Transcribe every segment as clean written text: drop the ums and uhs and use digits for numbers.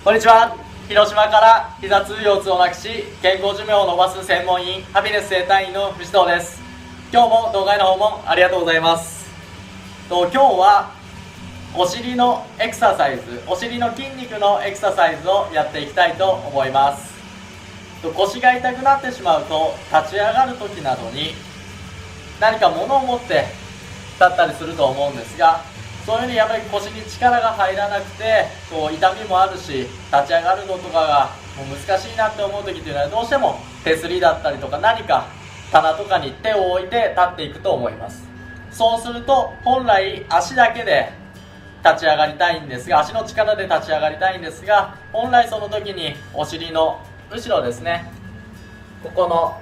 こんにちは。広島から膝痛腰痛をなくし健康寿命を伸ばす専門医ハピネス整体院の藤藤です。今日も動画への訪問ありがとうございます。今日はお尻のエクササイズ、お尻の筋肉のエクササイズをやっていきたいと思います。腰が痛くなってしまうと立ち上がる時などに何か物を持って立ったりすると思うんですが、そういうふうにやっぱり腰に力が入らなくて痛みもあるし、立ち上がるのとかがもう難しいなって思う時というのはどうしても手すりだったりとか何か棚とかに手を置いて立っていくと思います。そうすると本来足だけで立ち上がりたいんですが、足の力で立ち上がりたいんですが、本来その時にお尻の後ろですね、ここの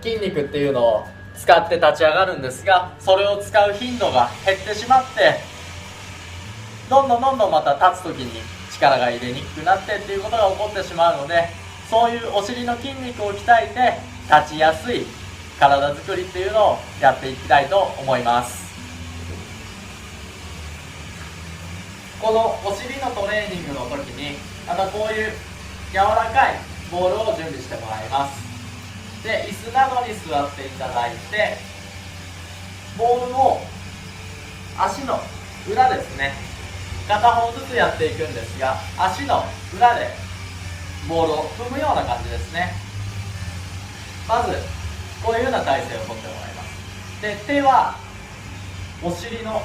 筋肉っていうのを使って立ち上がるんですが、それを使う頻度が減ってしまって、どんどんまた立つ時に力が入れにくくなってっていうことが起こってしまうので、そういうお尻の筋肉を鍛えて立ちやすい体づくりっていうのをやっていきたいと思います。このお尻のトレーニングの時にまたこういう柔らかいボールを準備してもらいます。で、椅子などに座っていただいて、ボールを足の裏ですね、片方ずつやっていくんですが、足の裏でボールを踏むような感じですね。まずこういうような体勢をとってもらいます。で、手はお尻の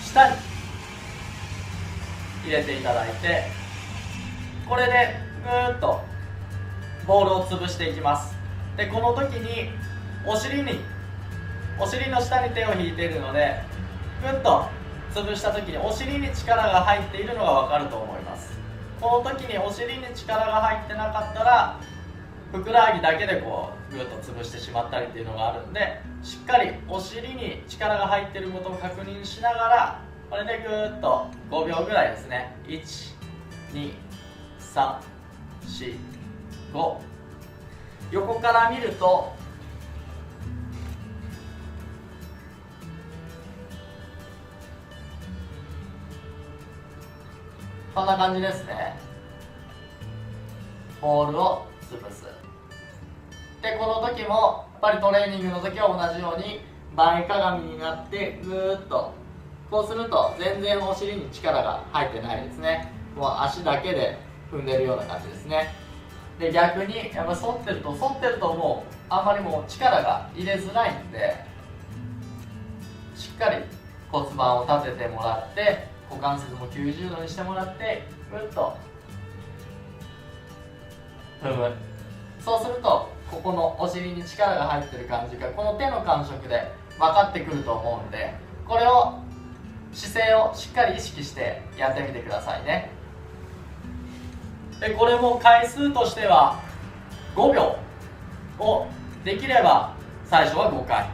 下に入れていただいて、これでぐーっとボールを潰していきます。で、この時にお尻の下に手を引いているので、ぐっと潰した時にお尻に力が入っているのが分かると思います。この時にお尻に力が入ってなかったらふくらはぎだけでこうぐっと潰してしまったりっていうのがあるんで、しっかりお尻に力が入っていることを確認しながら、これでぐーっと5秒ぐらいですね、1、2、3、4、5、横から見るとこんな感じですね。ボールを潰す。で、この時もやっぱりトレーニングの時は同じように前かがみになってぐーっと、こうすると全然お尻に力が入ってないですね。もう足だけで踏んでるような感じですね。で、逆にやっぱ反ってるともうあんまりもう力が入れづらいんで、しっかり骨盤を立ててもらって、股関節も90度にしてもらってぐっと踏む。そうするとここのお尻に力が入ってる感じがこの手の感触で分かってくると思うんで、これを姿勢をしっかり意識してやってみてくださいね。で、これも回数としては5秒をできれば最初は5回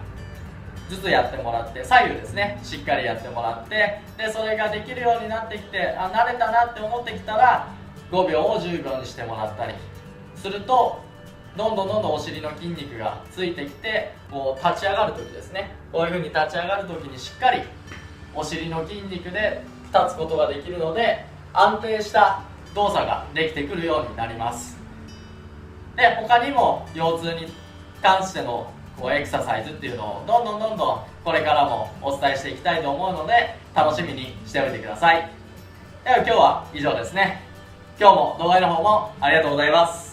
ずつやってもらって、左右ですね、しっかりやってもらって、でそれができるようになってきて、慣れたなって思ってきたら5秒を10秒にしてもらったりすると、どんどんお尻の筋肉がついてきて、こう立ち上がる時ですね、こういう風に立ち上がる時にしっかりお尻の筋肉で立つことができるので、安定した動作ができてくるようになります。で、他にも腰痛に関してのエクササイズっていうのをどんどんこれからもお伝えしていきたいと思うので、楽しみにしておいてください。では今日は以上ですね。今日も動画への方もありがとうございます。